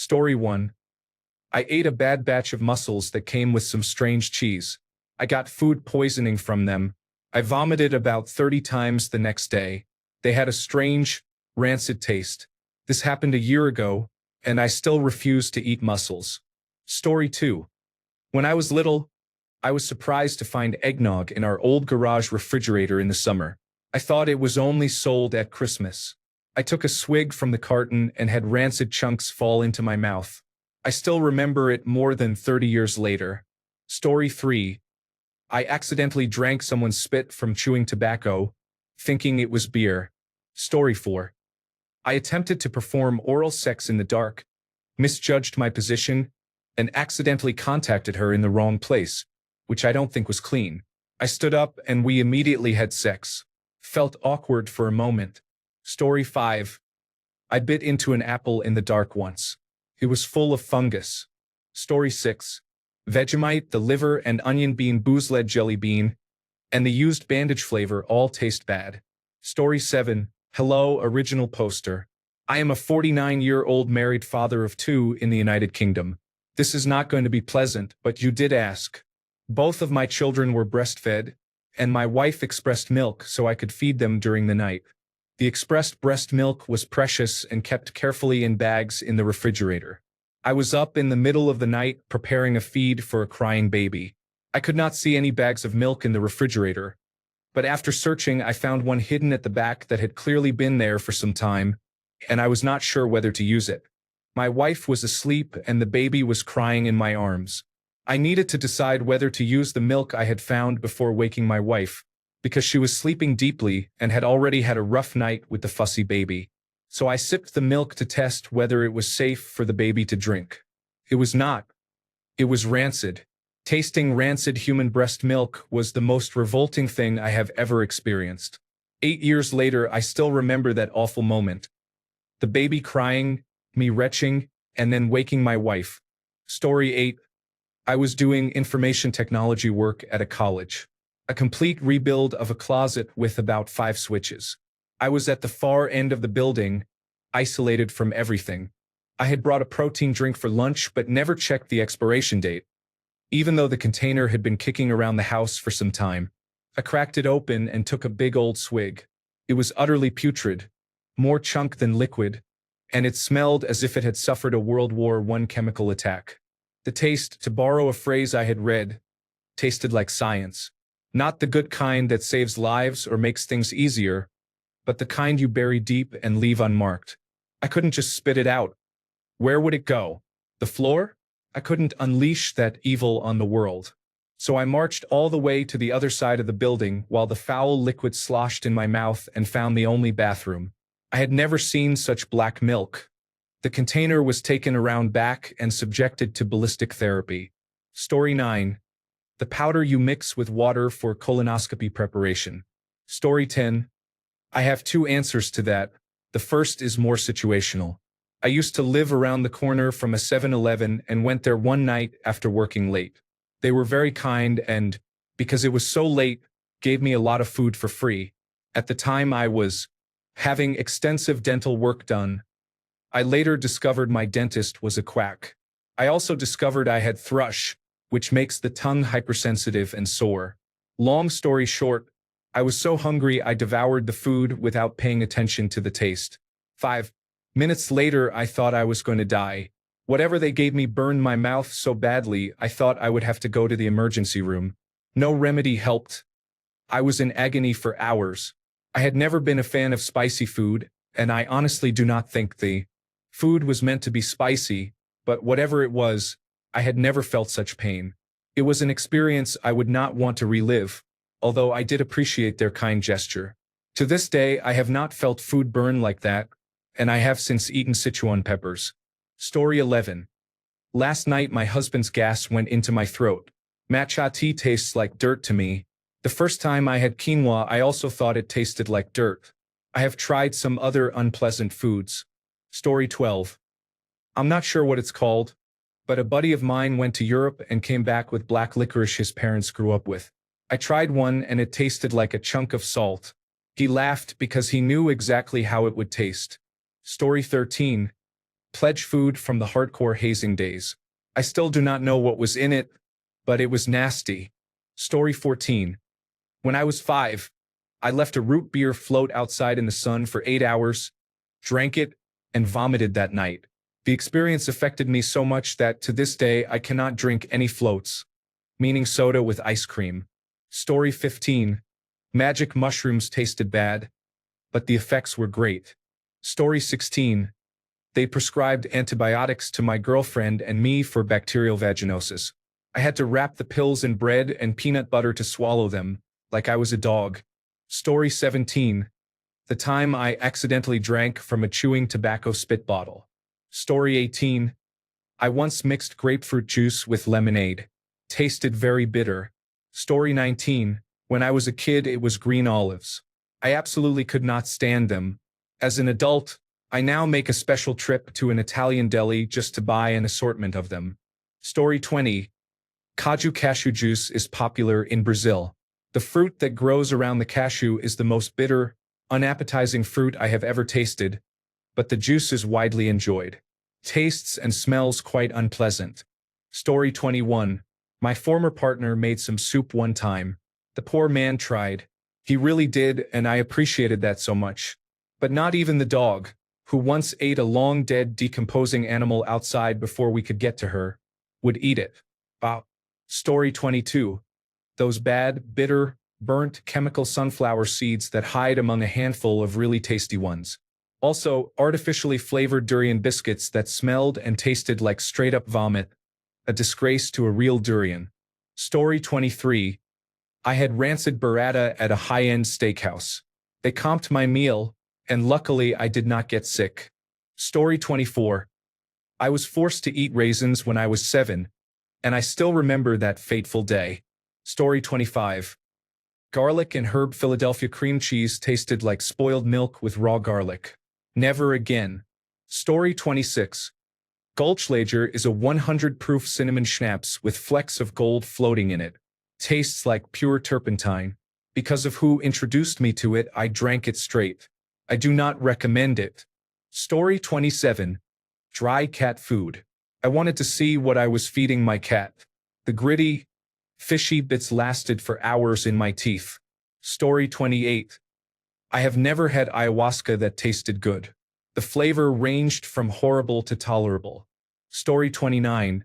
Story 1. I ate a bad batch of mussels that came with some strange cheese. I got food poisoning from them. I vomited about 30 times the next day. They had a strange, rancid taste. This happened a year ago, and I still refuse to eat mussels. Story 2. When I was little, I was surprised to find eggnog in our old garage refrigerator in the summer. I thought it was only sold at Christmas. I took a swig from the carton and had rancid chunks fall into my mouth. I still remember it more than 30 years later. Story 3. I accidentally drank someone's spit from chewing tobacco, thinking it was beer. Story 4. I attempted to perform oral sex in the dark, misjudged my position, and accidentally contacted her in the wrong place, which I don't think was clean. I stood up and we immediately had sex. Felt awkward for a moment. Story 5. I bit into an apple in the dark once. It was full of fungus. Story 6. Vegemite, the liver and onion bean booze-led jelly bean, and the used bandage flavor all taste bad. Story 7. Hello, original poster. I am a 49-year-old married father of 2 in the United Kingdom. This is not going to be pleasant, but you did ask. Both of my children were breastfed, and my wife expressed milk so I could feed them during the night. The expressed breast milk was precious and kept carefully in bags in the refrigerator. I was up in the middle of the night preparing a feed for a crying baby. I could not see any bags of milk in the refrigerator, but after searching I found one hidden at the back that had clearly been there for some time, and I was not sure whether to use it. My wife was asleep and the baby was crying in my arms. I needed to decide whether to use the milk I had found before waking my wife, because she was sleeping deeply and had already had a rough night with the fussy baby. So I sipped the milk to test whether it was safe for the baby to drink. It was not. It was rancid. Tasting rancid human breast milk was the most revolting thing I have ever experienced. 8 years later, I still remember that awful moment. The baby crying, me retching, and then waking my wife. Story 8. I was doing information technology work at a college. A complete rebuild of a closet with about 5 switches. I was at the far end of the building, isolated from everything. I had brought a protein drink for lunch but never checked the expiration date, even though the container had been kicking around the house for some time. I cracked it open and took a big old swig. It was utterly putrid, more chunk than liquid, and it smelled as if it had suffered a World War I chemical attack. The taste, to borrow a phrase I had read, tasted like science. Not the good kind that saves lives or makes things easier, but the kind you bury deep and leave unmarked. I couldn't just spit it out. Where would it go? The floor? I couldn't unleash that evil on the world. So I marched all the way to the other side of the building while the foul liquid sloshed in my mouth and found the only bathroom. I had never seen such black milk. The container was taken around back and subjected to ballistic therapy. Story 9. The powder you mix with water for colonoscopy preparation. Story 10. I have 2 answers to that. The first is more situational. I used to live around the corner from a 7-Eleven and went there one night after working late. They were very kind and, because it was so late, gave me a lot of food for free. At the time I was having extensive dental work done. I later discovered my dentist was a quack. I also discovered I had thrush, which makes the tongue hypersensitive and sore. Long story short, I was so hungry I devoured the food without paying attention to the taste. 5 minutes later, I thought I was going to die. Whatever they gave me burned my mouth so badly I thought I would have to go to the emergency room. No remedy helped. I was in agony for hours. I had never been a fan of spicy food, and I honestly do not think the food was meant to be spicy, but whatever it was, I had never felt such pain. It was an experience I would not want to relive, although I did appreciate their kind gesture. To this day, I have not felt food burn like that, and I have since eaten Sichuan peppers. Story 11. Last night my husband's gas went into my throat. Matcha tea tastes like dirt to me. The first time I had quinoa I also thought it tasted like dirt. I have tried some other unpleasant foods. Story 12. I'm not sure what it's called, but a buddy of mine went to Europe and came back with black licorice his parents grew up with. I tried one and it tasted like a chunk of salt. He laughed because he knew exactly how it would taste. Story 13. Pledge food from the hardcore hazing days. I still do not know what was in it, but it was nasty. Story 14. When I was 5, I left a root beer float outside in the sun for 8 hours, drank it, and vomited that night. The experience affected me so much that to this day I cannot drink any floats, meaning soda with ice cream. Story 15. Magic mushrooms tasted bad, but the effects were great. Story 16. They prescribed antibiotics to my girlfriend and me for bacterial vaginosis. I had to wrap the pills in bread and peanut butter to swallow them, like I was a dog. Story 17. The time I accidentally drank from a chewing tobacco spit bottle. Story 18. I once mixed grapefruit juice with lemonade. Tasted very bitter. Story 19. When I was a kid, it was green olives. I absolutely could not stand them. As an adult, I now make a special trip to an Italian deli just to buy an assortment of them. Story 20. Cashew juice is popular in Brazil. The fruit that grows around the cashew is the most bitter, unappetizing fruit I have ever tasted, but the juice is widely enjoyed. Tastes and smells quite unpleasant. Story 21. My former partner made some soup one time. The poor man tried. He really did, and I appreciated that so much. But not even the dog, who once ate a long-dead decomposing animal outside before we could get to her, would eat it. Wow. Story 22. Those bad, bitter, burnt chemical sunflower seeds that hide among a handful of really tasty ones. Also, artificially flavored durian biscuits that smelled and tasted like straight-up vomit. A disgrace to a real durian. Story 23. I had rancid burrata at a high-end steakhouse. They comped my meal, and luckily I did not get sick. Story 24. I was forced to eat raisins when I was 7, and I still remember that fateful day. Story 25. Garlic and herb Philadelphia cream cheese tasted like spoiled milk with raw garlic. Never again. Story 26. Goldschlager is a 100 proof cinnamon schnapps with flecks of gold floating in it. Tastes like pure turpentine. Because of who introduced me to it, I drank it straight. I do not recommend it. Story 27. Dry cat food. I wanted to see what I was feeding my cat. The gritty, fishy bits lasted for hours in my teeth. Story 28. I have never had ayahuasca that tasted good. The flavor ranged from horrible to tolerable. Story 29.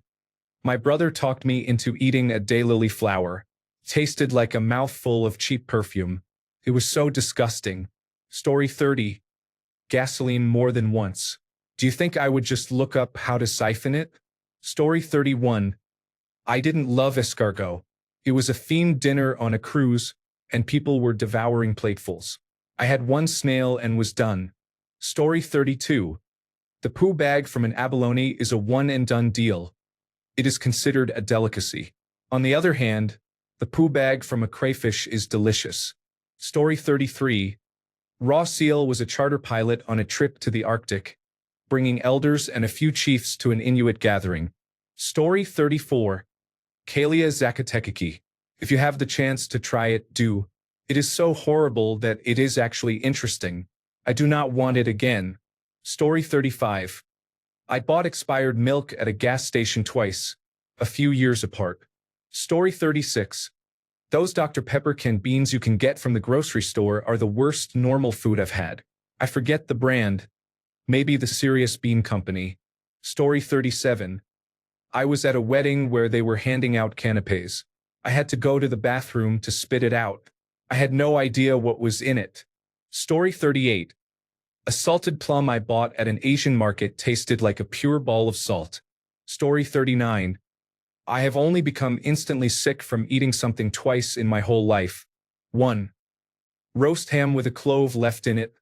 My brother talked me into eating a daylily flower. Tasted like a mouthful of cheap perfume. It was so disgusting. Story 30. Gasoline more than once. Do you think I would just look up how to siphon it? Story 31. I didn't love escargot. It was a themed dinner on a cruise, and people were devouring platefuls. I had one snail and was done. Story 32. The poo bag from an abalone is a one-and-done deal. It is considered a delicacy. On the other hand, the poo bag from a crayfish is delicious. Story 33. Raw Seal was a charter pilot on a trip to the Arctic, bringing elders and a few chiefs to an Inuit gathering. Story 34. Kalia Zakatekiki. If you have the chance to try it, do. It is so horrible that it is actually interesting. I do not want it again. Story 35. I bought expired milk at a gas station twice, a few years apart. Story 36. Those Dr. Pepper canned beans you can get from the grocery store are the worst normal food I've had. I forget the brand. Maybe the Serious Bean Company. Story 37. I was at a wedding where they were handing out canapés. I had to go to the bathroom to spit it out. I had no idea what was in it. Story 38. A salted plum I bought at an Asian market tasted like a pure ball of salt. Story 39. I have only become instantly sick from eating something twice in my whole life. 1. Roast ham with a clove left in it.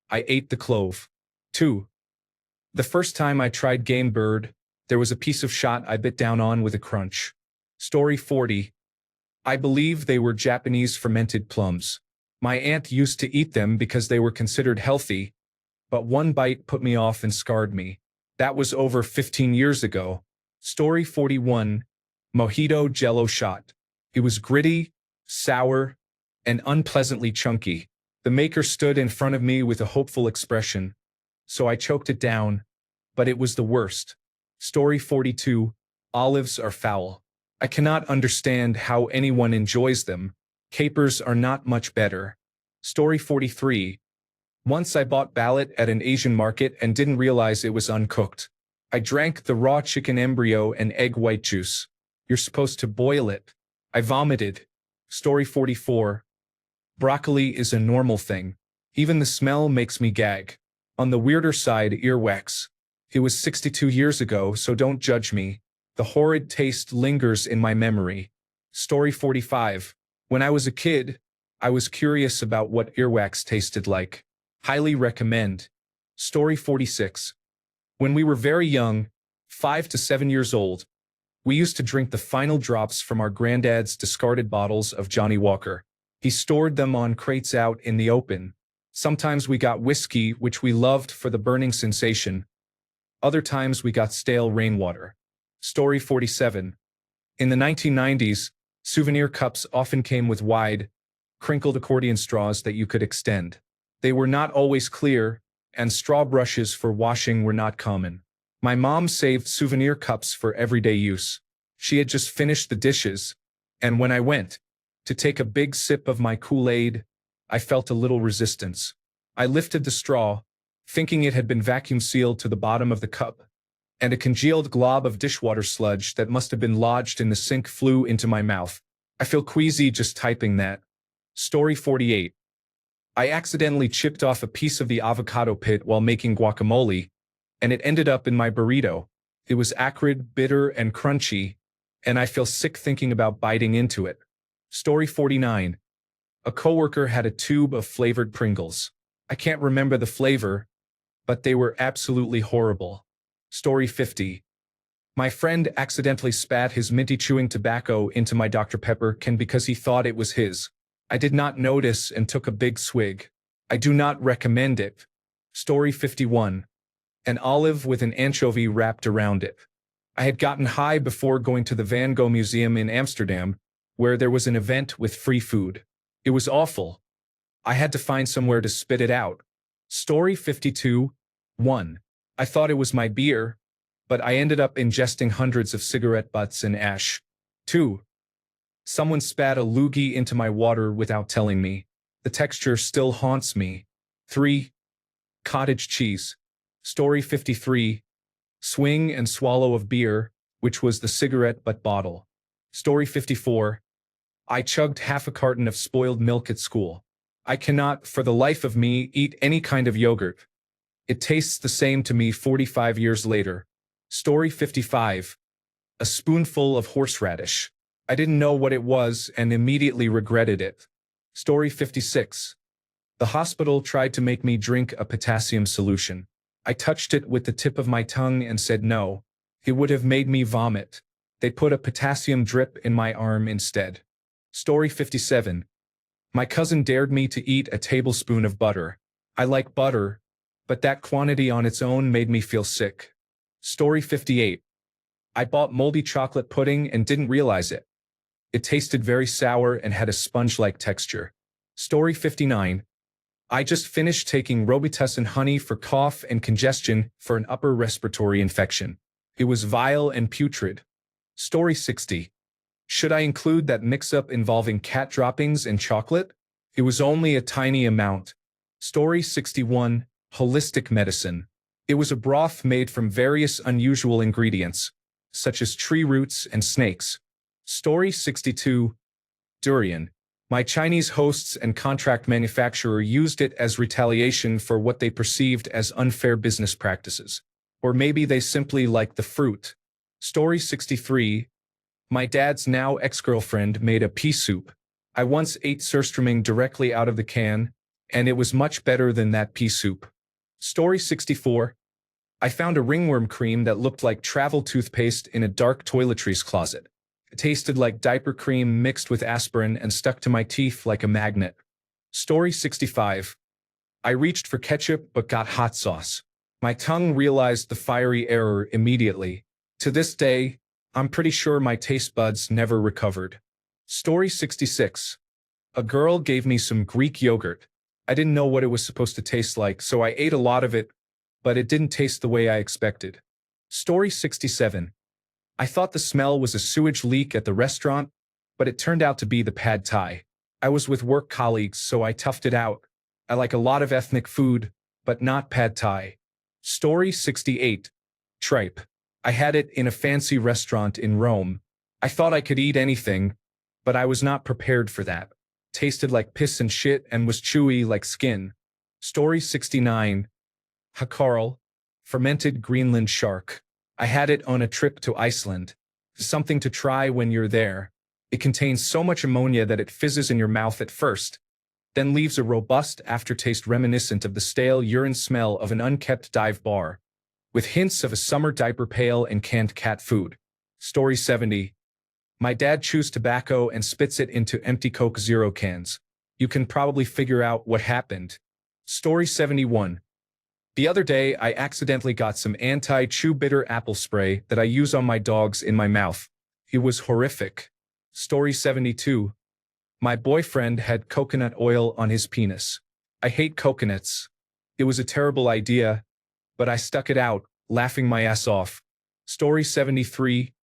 I ate the clove. 2. The first time I tried game bird, there was a piece of shot I bit down on with a crunch. Story 40. I believe they were Japanese fermented plums. My aunt used to eat them because they were considered healthy, but one bite put me off and scarred me. That was over 15 years ago. Story 41. Mojito Jello shot. It was gritty, sour, and unpleasantly chunky. The maker stood in front of me with a hopeful expression, so I choked it down. but it was the worst. Story 42. Olives are foul. I cannot understand how anyone enjoys them. Capers are not much better. Story 43. Once I bought ballot at an Asian market and didn't realize it was uncooked. I drank the raw chicken embryo and egg white juice. You're supposed to boil it. I vomited. Story 44. Broccoli is a normal thing. Even the smell makes me gag. On the weirder side, earwax. It was 62 years ago, so don't judge me. The horrid taste lingers in my memory. Story 45. When I was a kid, I was curious about what earwax tasted like. Highly recommend. Story 46. When we were very young, 5 to 7 years old, we used to drink the final drops from our granddad's discarded bottles of Johnny Walker. He stored them on crates out in the open. Sometimes we got whiskey, which we loved for the burning sensation. Other times we got stale rainwater. Story 47. In the 1990s, souvenir cups often came with wide, crinkled accordion straws that you could extend. They were not always clear, and straw brushes for washing were not common. My mom saved souvenir cups for everyday use. She had just finished the dishes, and when I went to take a big sip of my Kool-Aid, I felt a little resistance. I lifted the straw, thinking it had been vacuum sealed to the bottom of the cup, and a congealed glob of dishwater sludge that must have been lodged in the sink flew into my mouth. I feel queasy just typing that. Story 48. I accidentally chipped off a piece of the avocado pit while making guacamole, and it ended up in my burrito. It was acrid, bitter, and crunchy, and I feel sick thinking about biting into it. Story 49. A coworker had a tube of flavored Pringles. I can't remember the flavor, but they were absolutely horrible. Story 50. My friend accidentally spat his minty chewing tobacco into my Dr. Pepper can because he thought it was his. I did not notice and took a big swig. I do not recommend it. Story 51. An olive with an anchovy wrapped around it. I had gotten high before going to the Van Gogh Museum in Amsterdam, where there was an event with free food. It was awful. I had to find somewhere to spit it out. Story 52. 1. I thought it was my beer, but I ended up ingesting hundreds of cigarette butts and ash. 2. Someone spat a loogie into my water without telling me. The texture still haunts me. 3. Cottage cheese. Story 53. Swing and swallow of beer, which was the cigarette butt bottle. Story 54. I chugged half a carton of spoiled milk at school. I cannot, for the life of me, eat any kind of yogurt. It tastes the same to me 45 years later. Story 55. A spoonful of horseradish. I didn't know what it was and immediately regretted it. Story 56. The hospital tried to make me drink a potassium solution. I touched it with the tip of my tongue and said no. It would have made me vomit. They put a potassium drip in my arm instead. Story 57. My cousin dared me to eat a tablespoon of butter. I like butter, but that quantity on its own made me feel sick. Story 58. I bought moldy chocolate pudding and didn't realize it. It tasted very sour and had a sponge-like texture. Story 59. I just finished taking Robitussin honey for cough and congestion for an upper respiratory infection. It was vile and putrid. Story 60. Should I include that mix-up involving cat droppings and chocolate? It was only a tiny amount. Story 61. Holistic medicine. It was a broth made from various unusual ingredients, such as tree roots and snakes. Story 62. Durian. My Chinese hosts and contract manufacturer used it as retaliation for what they perceived as unfair business practices. Or maybe they simply liked the fruit. Story 63. My dad's now ex-girlfriend made a pea soup. I once ate surströmming directly out of the can, and it was much better than that pea soup. Story 64. I found a ringworm cream that looked like travel toothpaste in a dark toiletries closet. It tasted like diaper cream mixed with aspirin and stuck to my teeth like a magnet. Story 65. I reached for ketchup but got hot sauce. My tongue realized the fiery error immediately. To this day, I'm pretty sure my taste buds never recovered. Story 66. A girl gave me some Greek yogurt. I didn't know what it was supposed to taste like, so I ate a lot of it, but it didn't taste the way I expected. Story 67. I thought the smell was a sewage leak at the restaurant, but it turned out to be the pad thai. I was with work colleagues, so I toughed it out. I like a lot of ethnic food, but not pad thai. Story 68. Tripe. I had it in a fancy restaurant in Rome. I thought I could eat anything, but I was not prepared for that. Tasted like piss and shit and was chewy like skin. Story 69. Hakarl. Fermented Greenland shark. I had it on a trip to Iceland. Something to try when you're there. It contains so much ammonia that it fizzes in your mouth at first, then leaves a robust aftertaste reminiscent of the stale urine smell of an unkept dive bar, with hints of a summer diaper pail and canned cat food. Story 70. My dad chews tobacco and spits it into empty Coke Zero cans. You can probably figure out what happened. Story 71. The other day, I accidentally got some anti-chew bitter apple spray that I use on my dogs in my mouth. It was horrific. Story 72. My boyfriend had coconut oil on his penis. I hate coconuts. It was a terrible idea, but I stuck it out, laughing my ass off. Story 73.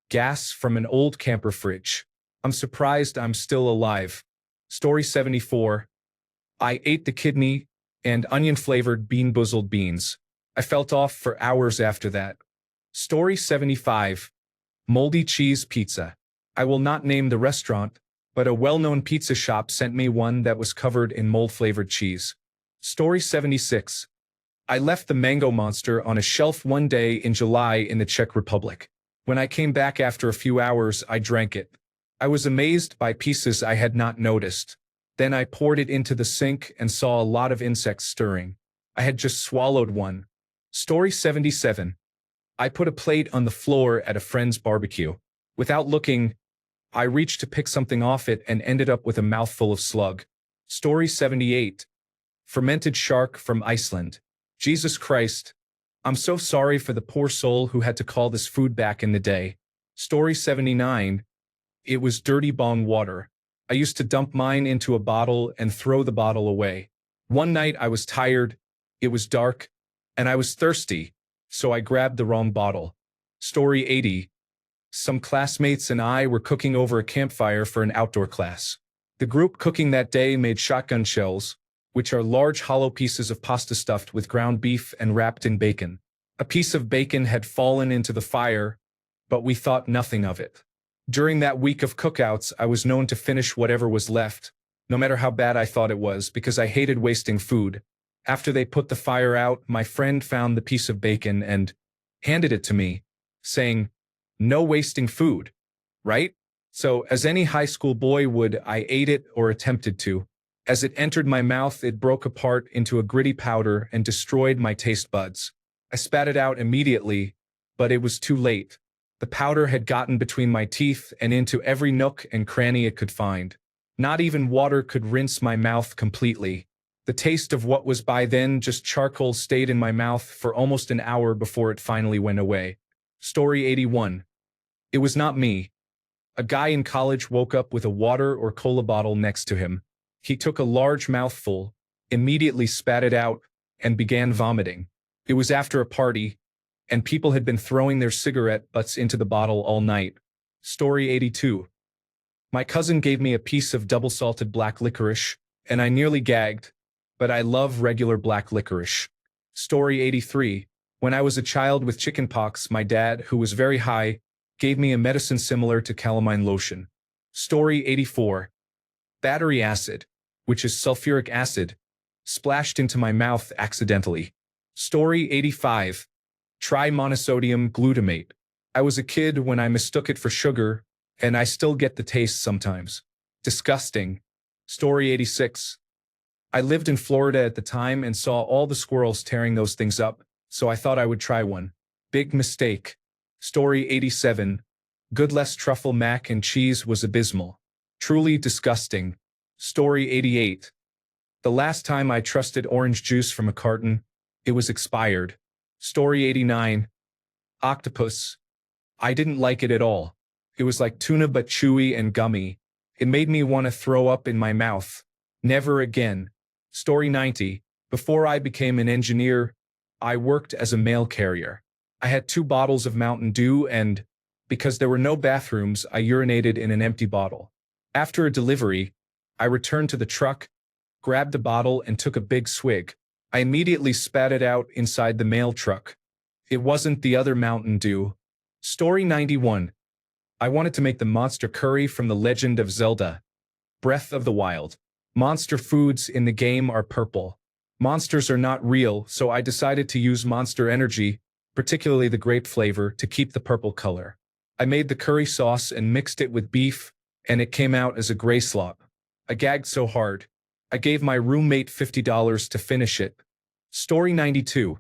Gas from an old camper fridge. I'm surprised I'm still alive. Story 74. I ate the kidney and onion-flavored bean-boozled beans. I felt off for hours after that. Story 75. Moldy cheese pizza. I will not name the restaurant, but a well-known pizza shop sent me one that was covered in mold-flavored cheese. Story 76. I left the Mango Monster on a shelf one day in July in the Czech Republic. When I came back after a few hours, I drank it. I was amazed by pieces I had not noticed. Then I poured it into the sink and saw a lot of insects stirring. I had just swallowed one. Story 77. I put a plate on the floor at a friend's barbecue. Without looking, I reached to pick something off it and ended up with a mouthful of slug. Story 78. Fermented shark from Iceland. Jesus Christ. I'm so sorry for the poor soul who had to call this food back in the day. Story 79. It was dirty bong water. I used to dump mine into a bottle and throw the bottle away. One night I was tired, it was dark, and I was thirsty, so I grabbed the wrong bottle. Story 80. Some classmates and I were cooking over a campfire for an outdoor class. The group cooking that day made shotgun shells, which are large hollow pieces of pasta stuffed with ground beef and wrapped in bacon. A piece of bacon had fallen into the fire, but we thought nothing of it. During that week of cookouts, I was known to finish whatever was left, no matter how bad I thought it was, because I hated wasting food. After they put the fire out, my friend found the piece of bacon and handed it to me, saying, "No wasting food, right?" So, as any high school boy would, I ate it or attempted to. As it entered my mouth, it broke apart into a gritty powder and destroyed my taste buds. I spat it out immediately, but it was too late. The powder had gotten between my teeth and into every nook and cranny it could find. Not even water could rinse my mouth completely. The taste of what was by then just charcoal stayed in my mouth for almost an hour before it finally went away. Story 81. It was not me. A guy in college woke up with a water or cola bottle next to him. He took a large mouthful, immediately spat it out, and began vomiting. It was after a party, and people had been throwing their cigarette butts into the bottle all night. Story 82. My cousin gave me a piece of double-salted black licorice, and I nearly gagged, but I love regular black licorice. Story 83. When I was a child with chickenpox, my dad, who was very high, gave me a medicine similar to calamine lotion. Story 84. Battery acid, which is sulfuric acid, splashed into my mouth accidentally. Story 85. Trimonosodium glutamate. I was a kid when I mistook it for sugar, and I still get the taste sometimes. Disgusting. Story 86. I lived in Florida at the time and saw all the squirrels tearing those things up, so I thought I would try one. Big mistake. Story 87. Goodless truffle mac and cheese was abysmal. Truly disgusting. Story 88. The last time I trusted orange juice from a carton, it was expired. Story 89. Octopus. I didn't like it at all. It was like tuna but chewy and gummy. It made me want to throw up in my mouth. Never again. Story 90. Before I became an engineer, I worked as a mail carrier. I had 2 bottles of Mountain Dew and, because there were no bathrooms, I urinated in an empty bottle. After a delivery, I returned to the truck, grabbed a bottle and took a big swig. I immediately spat it out inside the mail truck. It wasn't the other Mountain Dew. Story 91. I wanted to make the monster curry from The Legend of Zelda: Breath of the Wild. Monster foods in the game are purple. Monsters are not real, so I decided to use Monster Energy, particularly the grape flavor, to keep the purple color. I made the curry sauce and mixed it with beef, and it came out as a gray slop. I gagged so hard. I gave my roommate $50 to finish it. Story 92.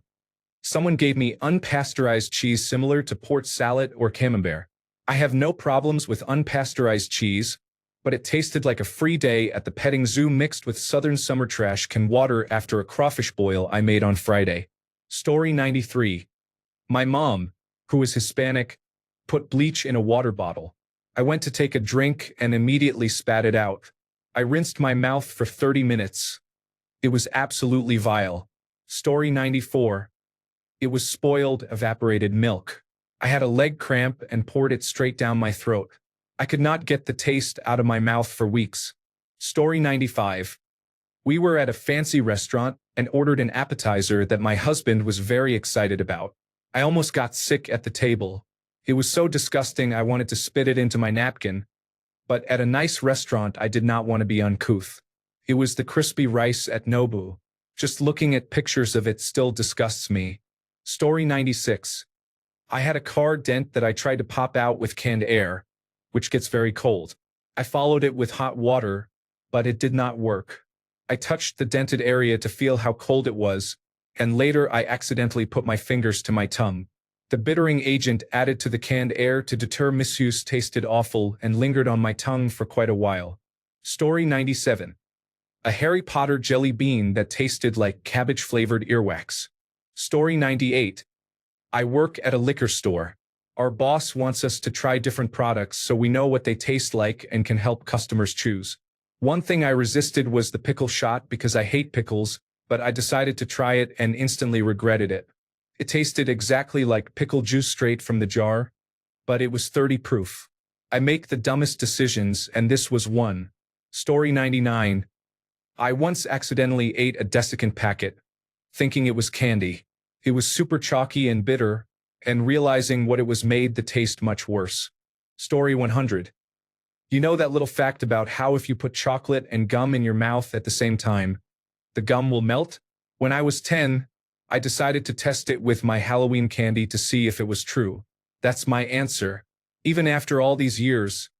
Someone gave me unpasteurized cheese similar to port salad or camembert. I have no problems with unpasteurized cheese, but it tasted like a free day at the petting zoo mixed with southern summer trash can water after a crawfish boil I made on Friday. Story 93. My mom, who is Hispanic, put bleach in a water bottle. I went to take a drink and immediately spat it out. I rinsed my mouth for 30 minutes. It was absolutely vile. Story 94. It was spoiled, evaporated milk. I had a leg cramp and poured it straight down my throat. I could not get the taste out of my mouth for weeks. Story 95. We were at a fancy restaurant and ordered an appetizer that my husband was very excited about. I almost got sick at the table. It was so disgusting I wanted to spit it into my napkin. But at a nice restaurant I did not want to be uncouth. It was the crispy rice at Nobu. Just looking at pictures of it still disgusts me. Story 96. I had a car dent that I tried to pop out with canned air, which gets very cold. I followed it with hot water, but it did not work. I touched the dented area to feel how cold it was, and later I accidentally put my fingers to my tongue. The bittering agent added to the canned air to deter misuse tasted awful and lingered on my tongue for quite a while. Story 97. A Harry Potter jelly bean that tasted like cabbage-flavored earwax. Story 98. I work at a liquor store. Our boss wants us to try different products so we know what they taste like and can help customers choose. One thing I resisted was the pickle shot because I hate pickles, but I decided to try it and instantly regretted it. It tasted exactly like pickle juice straight from the jar, but it was 30 proof. I make the dumbest decisions, and this was one. Story 99. I once accidentally ate a desiccant packet, thinking it was candy. It was super chalky and bitter, and realizing what it was made the taste much worse. Story 100. You know that little fact about how if you put chocolate and gum in your mouth at the same time, the gum will melt? When I was 10, I decided to test it with my Halloween candy to see if it was true. That's my answer. Even after all these years,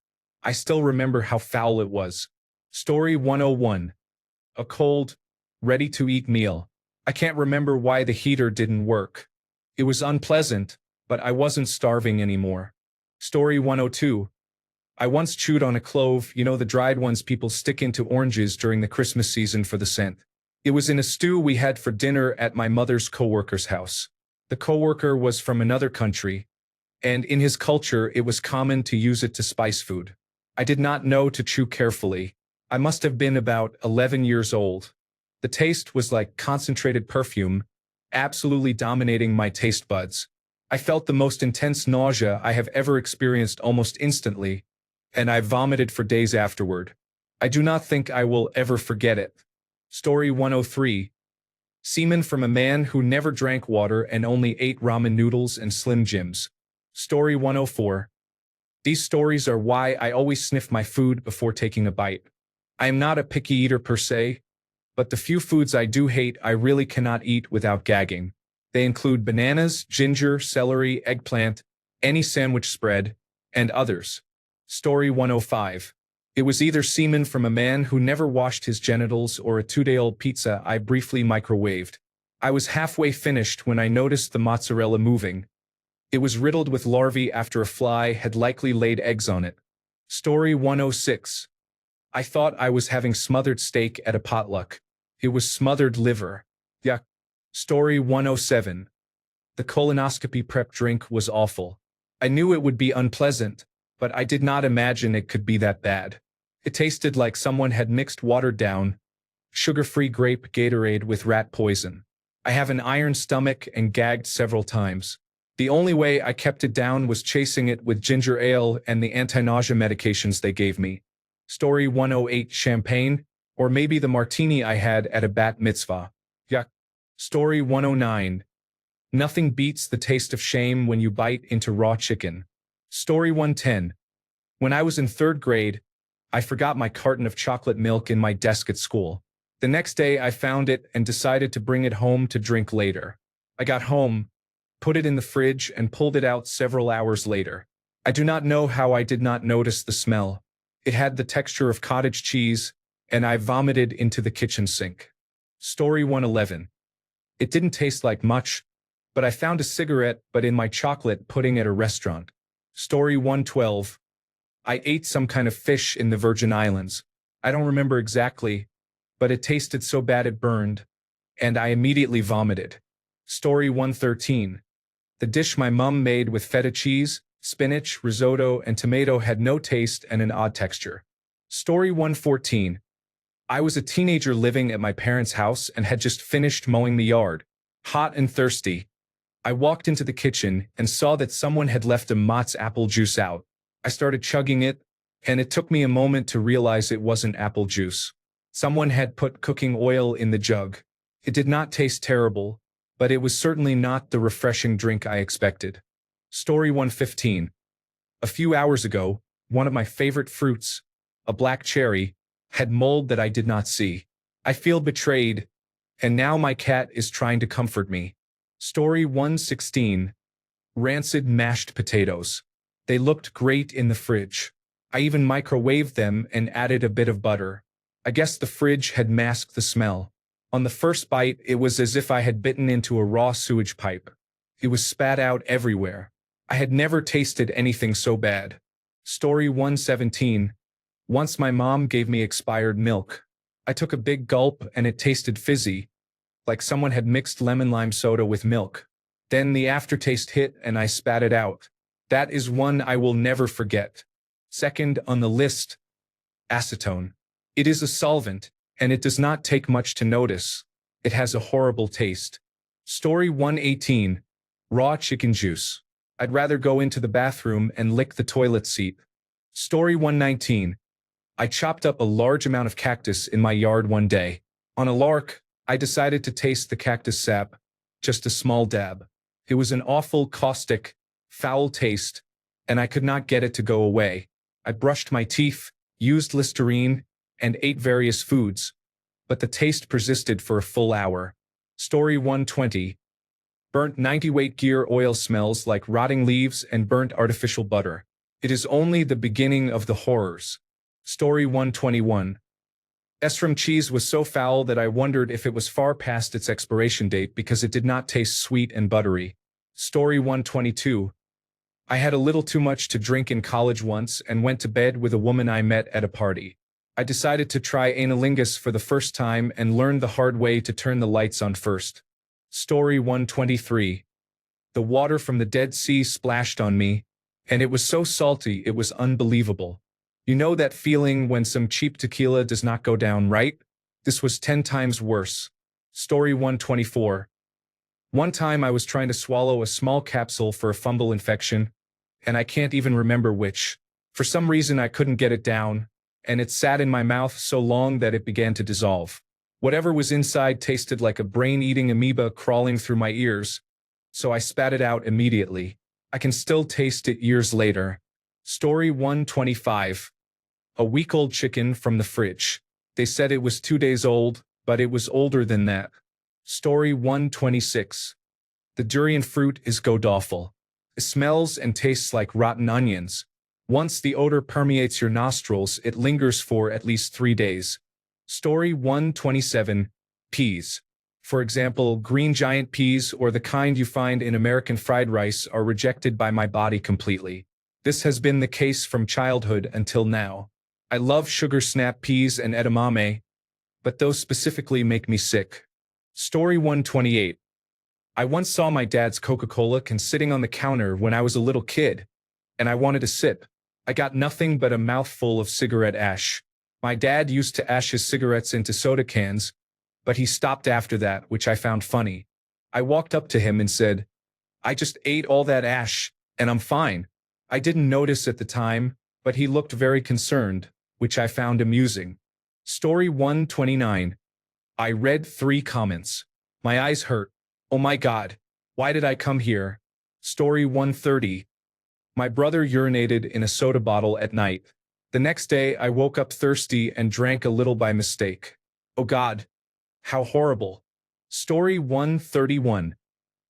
I still remember how foul it was. Story 101. A cold, ready-to-eat meal. I can't remember why the heater didn't work. It was unpleasant, but I wasn't starving anymore. Story 102. I once chewed on a clove, you know the dried ones people stick into oranges during the Christmas season for the scent. It was in a stew we had for dinner at my mother's coworker's house. The coworker was from another country, and in his culture it was common to use it to spice food. I did not know to chew carefully. I must have been about 11 years old. The taste was like concentrated perfume, absolutely dominating my taste buds. I felt the most intense nausea I have ever experienced almost instantly, and I vomited for days afterward. I do not think I will ever forget it. Story 103. Semen from a man who never drank water and only ate ramen noodles and Slim Jims. Story 104. These stories are why I always sniff my food before taking a bite. I am not a picky eater per se, but the few foods I do hate I really cannot eat without gagging. They include bananas, ginger, celery, eggplant, any sandwich spread, and others. Story 105. It was either semen from a man who never washed his genitals or a 2-day-old pizza I briefly microwaved. I was halfway finished when I noticed the mozzarella moving. It was riddled with larvae after a fly had likely laid eggs on it. Story 106. I thought I was having smothered steak at a potluck. It was smothered liver. Yuck. Story 107. The colonoscopy prep drink was awful. I knew it would be unpleasant, but I did not imagine it could be that bad. It tasted like someone had mixed watered-down, sugar-free grape Gatorade with rat poison. I have an iron stomach and gagged several times. The only way I kept it down was chasing it with ginger ale and the anti-nausea medications they gave me. Story 108 Champagne, or maybe the martini I had at a bat mitzvah. Yuck. Story 109 Nothing beats the taste of shame when you bite into raw chicken. Story 110 When I was in 3rd grade, I forgot my carton of chocolate milk in my desk at school. The next day I found it and decided to bring it home to drink later. I got home, put it in the fridge, and pulled it out several hours later. I do not know how I did not notice the smell. It had the texture of cottage cheese, and I vomited into the kitchen sink. Story 111 It didn't taste like much, but I found a cigarette but in my chocolate pudding at a restaurant. Story 112 I ate some kind of fish in the Virgin Islands. I don't remember exactly, but it tasted so bad it burned, and I immediately vomited. Story 113 The dish my mum made with feta cheese, spinach, risotto, and tomato had no taste and an odd texture. Story 114 I was a teenager living at my parents' house and had just finished mowing the yard. Hot and thirsty, I walked into the kitchen and saw that someone had left a Mott's apple juice out. I started chugging it, and it took me a moment to realize it wasn't apple juice. Someone had put cooking oil in the jug. It did not taste terrible, but it was certainly not the refreshing drink I expected. Story 115 A few hours ago, one of my favorite fruits, a black cherry, had mold that I did not see. I feel betrayed, and now my cat is trying to comfort me. Story 116 Rancid mashed potatoes. They looked great in the fridge. I even microwaved them and added a bit of butter. I guess the fridge had masked the smell. On the first bite, it was as if I had bitten into a raw sewage pipe. It was spat out everywhere. I had never tasted anything so bad. Story 117 Once my mom gave me expired milk. I took a big gulp and it tasted fizzy, like someone had mixed lemon-lime soda with milk. Then the aftertaste hit and I spat it out. That is one I will never forget. Second on the list, acetone. It is a solvent, and it does not take much to notice. It has a horrible taste. Story 118 Raw chicken juice. I'd rather go into the bathroom and lick the toilet seat. Story 119 I chopped up a large amount of cactus in my yard one day. On a lark, I decided to taste the cactus sap, just a small dab. It was an awful, caustic, foul taste, and I could not get it to go away. I brushed my teeth, used Listerine, and ate various foods, but the taste persisted for a full hour. Story 120 Burnt 90-weight gear oil smells like rotting leaves and burnt artificial butter. It is only the beginning of the horrors. Story 121 Esrom cheese was so foul that I wondered if it was far past its expiration date because it did not taste sweet and buttery. Story 122 I had a little too much to drink in college once and went to bed with a woman I met at a party. I decided to try analingus for the first time and learned the hard way to turn the lights on first. Story 123 The water from the Dead Sea splashed on me, and it was so salty it was unbelievable. You know that feeling when some cheap tequila does not go down right? This was 10 times worse. Story 124 One time I was trying to swallow a small capsule for a fungal infection, and I can't even remember which. For some reason I couldn't get it down, and it sat in my mouth so long that it began to dissolve. Whatever was inside tasted like a brain-eating amoeba crawling through my ears, so I spat it out immediately. I can still taste it years later. Story 125 A week-old chicken from the fridge. They said it was 2 days old, but it was older than that. Story 126 The durian fruit is god-awful. It smells and tastes like rotten onions. Once the odor permeates your nostrils, it lingers for at least 3 days. Story 127 Peas. For example, green giant peas or the kind you find in American fried rice are rejected by my body completely. This has been the case from childhood until now. I love sugar snap peas and edamame, but those specifically make me sick. Story 128 I once saw my dad's Coca-Cola can sitting on the counter when I was a little kid, and I wanted a sip. I got nothing but a mouthful of cigarette ash. My dad used to ash his cigarettes into soda cans, but he stopped after that, which I found funny. I walked up to him and said, "I just ate all that ash, and I'm fine." I didn't notice at the time, but he looked very concerned, which I found amusing. Story 129. I read 3 comments. My eyes hurt. Oh my God. Why did I come here? Story 130. My brother urinated in a soda bottle at night. The next day, I woke up thirsty and drank a little by mistake. Oh God. How horrible. Story 131.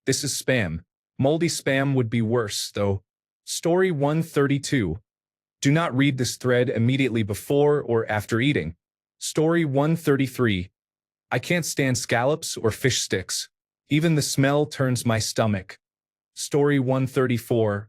This is spam. Moldy spam would be worse, though. Story 132. Do not read this thread immediately before or after eating. Story 133. I can't stand scallops or fish sticks. Even the smell turns my stomach. Story 134.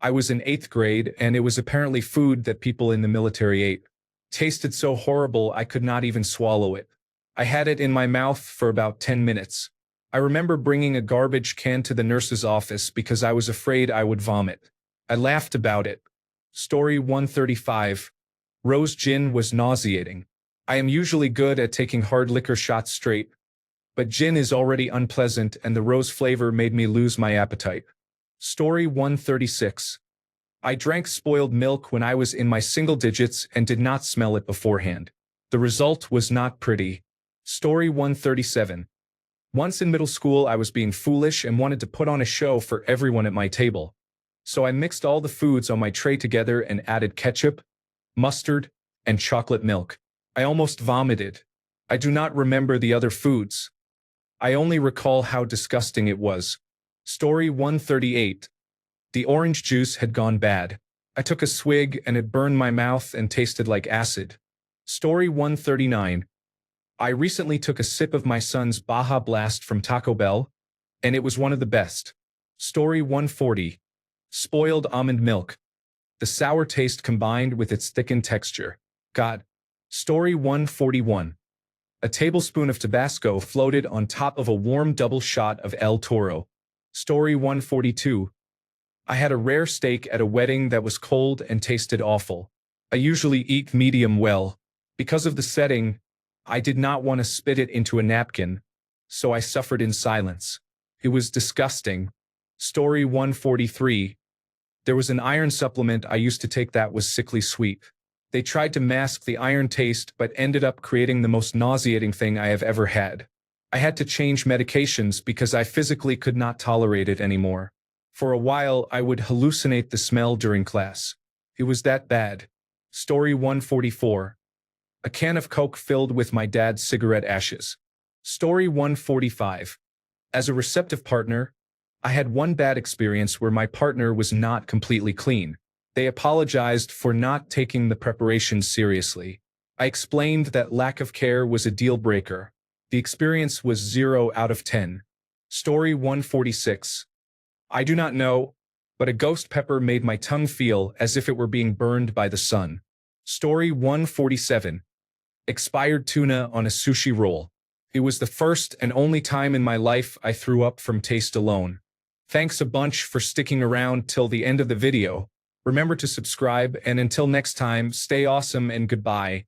I was in 8th grade and it was apparently food that people in the military ate. Tasted so horrible I could not even swallow it. I had it in my mouth for about 10 minutes. I remember bringing a garbage can to the nurse's office because I was afraid I would vomit. I laughed about it. Story 135. Rose gin was nauseating. I am usually good at taking hard liquor shots straight, but gin is already unpleasant and the rose flavor made me lose my appetite. Story 136. I drank spoiled milk when I was in my single digits and did not smell it beforehand. The result was not pretty. Story 137. Once in middle school I was being foolish and wanted to put on a show for everyone at my table. So I mixed all the foods on my tray together and added ketchup, mustard, and chocolate milk. I almost vomited. I do not remember the other foods. I only recall how disgusting it was. Story 138. The orange juice had gone bad. I took a swig and it burned my mouth and tasted like acid. Story 139. I recently took a sip of my son's Baja Blast from Taco Bell, and it was one of the best. Story 140. Spoiled almond milk. The sour taste combined with its thickened texture. God. Story 141. A tablespoon of Tabasco floated on top of a warm double shot of El Toro. Story 142. I had a rare steak at a wedding that was cold and tasted awful. I usually eat medium well. Because of the setting, I did not want to spit it into a napkin, so I suffered in silence. It was disgusting. Story 143. There was an iron supplement I used to take that was sickly sweet. They tried to mask the iron taste but ended up creating the most nauseating thing I have ever had. I had to change medications because I physically could not tolerate it anymore. For a while, I would hallucinate the smell during class. It was that bad. Story 144. A can of Coke filled with my dad's cigarette ashes. Story 145. As a receptive partner, I had one bad experience where my partner was not completely clean. They apologized for not taking the preparation seriously. I explained that lack of care was a deal breaker. The experience was 0 out of 10. Story 146. I do not know, but a ghost pepper made my tongue feel as if it were being burned by the sun. Story 147. Expired tuna on a sushi roll. It was the first and only time in my life I threw up from taste alone. Thanks a bunch for sticking around till the end of the video. Remember to subscribe, and until next time, stay awesome and goodbye.